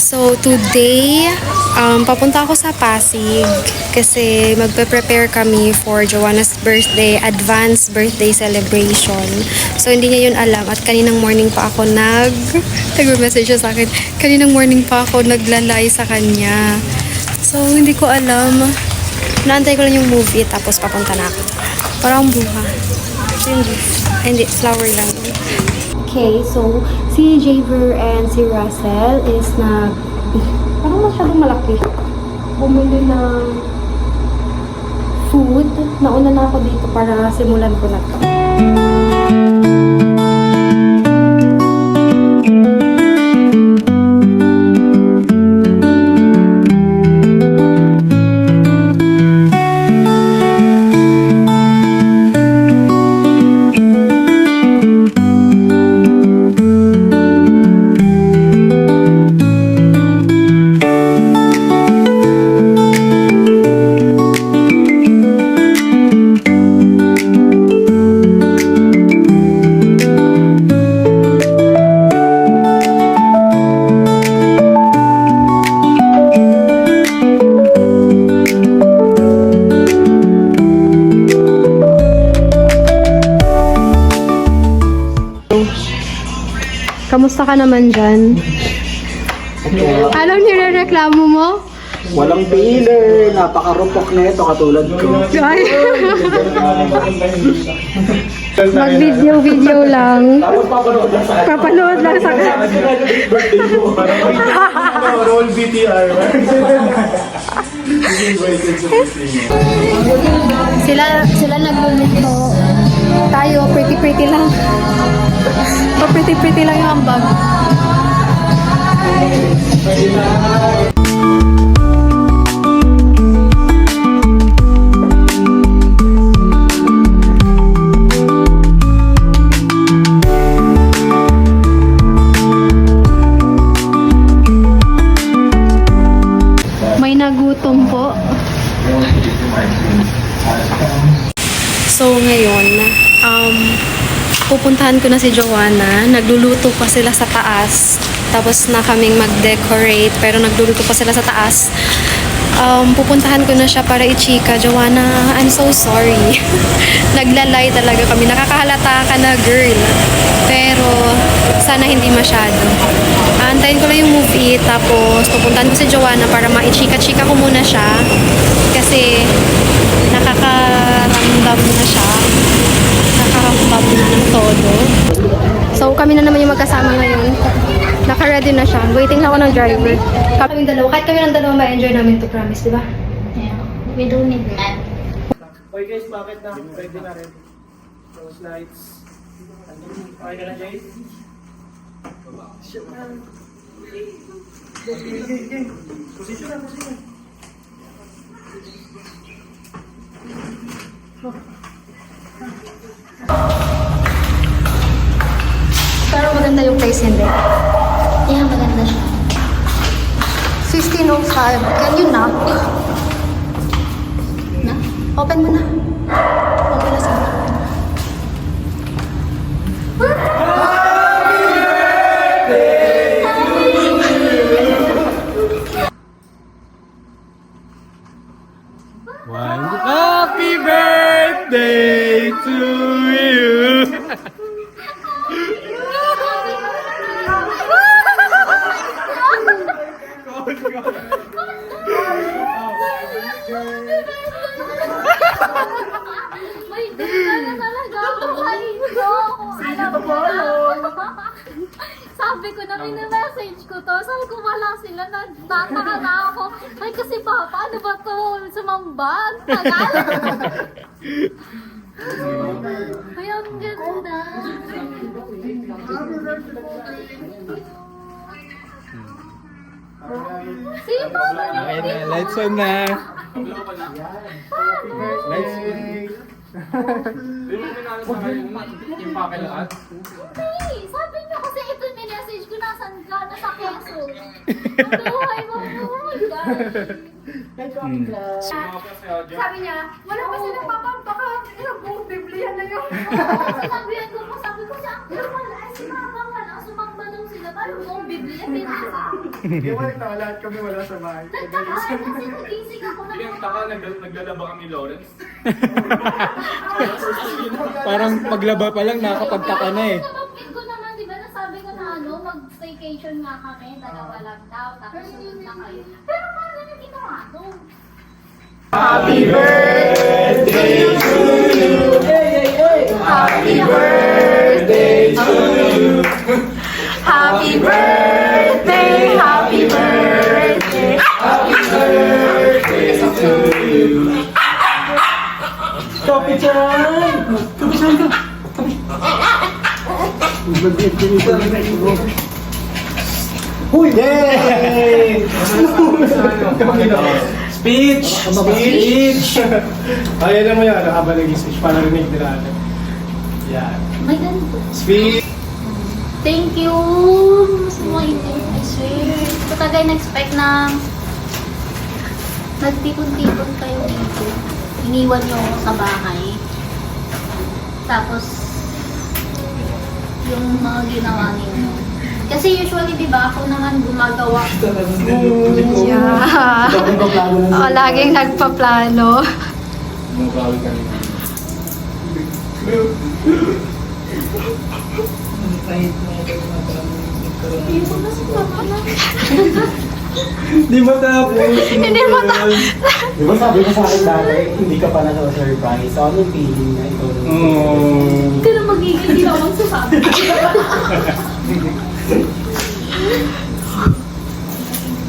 So today, papunta ako sa Pasig kasi magpe-prepare kami for Joanna's birthday, advance birthday celebration. So hindi niya yun alam at kaninang morning pa ako nag-message siya sa akin. Kaninang morning pa ako naglalay sa kanya. So hindi ko alam. Naantay ko lang yung movie tapos papunta na ako. Parang buha. Hindi, flower lang. Okay, so si Javer and si Russell is parang masyadong malaki. Bumili ng food. Nauna na ako dito para simulan ko na to. Kamusta ka naman dyan? Anong nirereklamo mo? Walang filler, napaka-rupok na ito katulad ko. Ay. Mag-video lang. Tapos papanood lang sa Papanood lang sa birthday mo. Roll BTR. Sila nagluluto. Tayo, pretty lang. Pretty lang yung ambag. May nagutom po. So ngayon, pupuntahan ko na si Joanna. Nagluluto pa sila sa taas. Tapos na kaming mag-decorate, pero nagluluto pa sila sa taas. Pupuntahan ko na siya para i-chika. Joanna, I'm so sorry. Naglalay talaga kami. Nakakahalata ka na, girl. Pero, sana hindi masyado. Antayin ko lang yung movie, tapos pupuntahan ko si Joanna para ma-chika-chika ko muna siya. Kasi, nakakaramdam na siya. Nakakaramdam na ng todo. So, kami na naman yung magkasama ngayon. Naka-ready na siya. Waiting na ako ng driver. Kaming dalawa. Kahit kami ng dalawa, ma-enjoy namin to, promise, di ba? Yeah. We don't need that. Okay guys, bakit na? Ready na rin. Close lights. Okay ka na, Jay? Shit na. Position na, position. Pero maganda yung place, hindi? Yeah, maganda siya. 15:05. Can you knock? Na? Open mo na. Open na sana. Happy birthday to you! May ganda na talaga ako kayo. Alam mo na. Sabi ko na message ko to. Sabi ko wala sila. Nagtataka na ako. Ay kasi papa, ano ba to? Sumamba? Ang tagal. Ay, ang ganda. Sige pa. Okay na, lights on na. Lights on. Di mo pinalo sa kayo yung pakilaat? Hey, sabi niyo kasi ito message ko nasan ka? Nasa Quezon. Ang buhay mo. May copy class. Sabi niya, wala pa silang papampaka. Ilang buong Biblia na yun. Sinabihan ko po, sabi ko siya, pero wala, ay sumama wala, sumamba daw sila. Paano buong Biblia, pinasa? Iwan na lahat kami wala sa bahay. Nagtaka, kasi nagising ako na Yung taka, naglalaba kami Lawrence. Parang paglaba pa lang nakakapagtaka na eh. Nabanggit ko naman, di ba, nasabi ko na ano, mag-staycation nga kami, dalawa lang daw, tapos sunod na kayo. Pero paano niyo ginawa to? Happy birthday, happy birthday. Copy time! Copy time! Huy! Yay! Speech! Speech! Ayan na mo yan, habang nag-speech para rinig nila. Yan. May ganito. Speech! Thank you! Sumaintin, I swear. Ito tagay na-expect na nagtipon-tipon kayo dito. Iniwan niyo ako sa bahay. Tapos, yung mga ginawa ninyo. Kasi usually, di ba, ako naman gumagawa. Yeah. Ako laging nagpaplano. Mabawi kami. Di mo tapos! Hindi mo tapos! Di ba sabi mo sa akin dati, hindi ka pa nasa-surprise. So, anong feeling na ikaw? Hindi ka na magiging, hindi na ako magsasabi.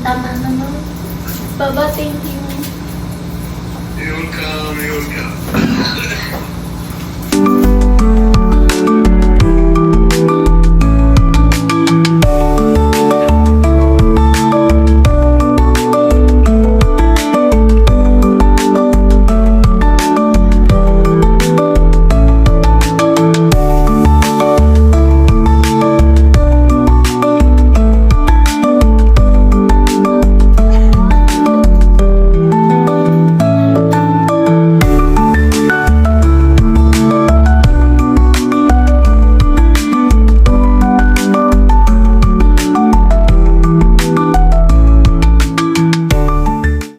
Tama naman. Baba, thank you.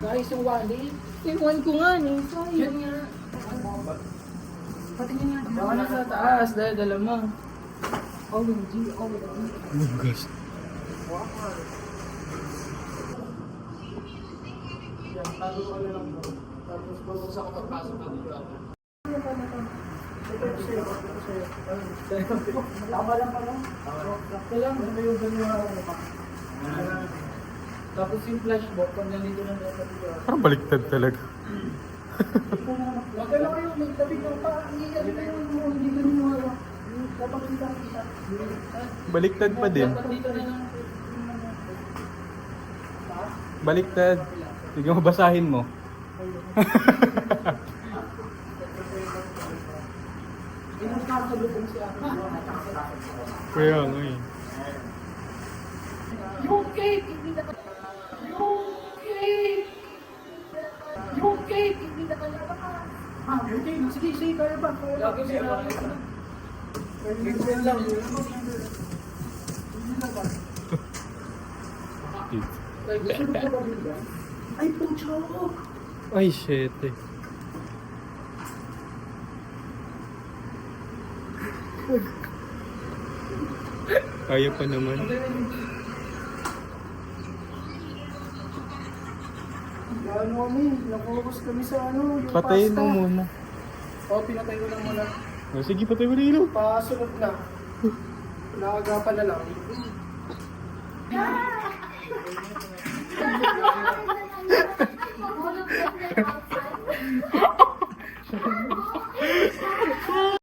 Guys, yung wallet. Iwan ko nga, no? Sayang nga. Patingin nga. Baka nasa taas, dahil dala mo. OMG, OMG. Yan, tago ko na lang bro. Tapos babagsak ko pagpasok ka dito. Tama lang pala. Sakto lang, namayugan yung ako pa. Tapos yung flashbook, pag nandito lang dapat dito. Parang baliktad talaga. Wag ka lang kayo, magtabi ng pa. Hindi ka nyo hawak. Dapat kita. Baliktad pa din. Dapat dito na lang. Baliktad. Sige mo, basahin mo. Inang kakalubong siya. Kaya nga eh. Yung cake, hindi na Yung cake! Yung cake, hindi na kalabas. Yung cake, sige, sige, kaya ba? Lagi siya lang. Girlfriend lang. Hindi na ba? Gusto ko ba ba? Ay, pucho! Ay, shit eh. Kaya pa naman. Ano kami, nakokus kami sa ano, yung Patayin pasta. mo muna. Oo, pinatay ko lang muna. O, sige, patay mo na ilaw. Pasunod na. Nakagapan na lang.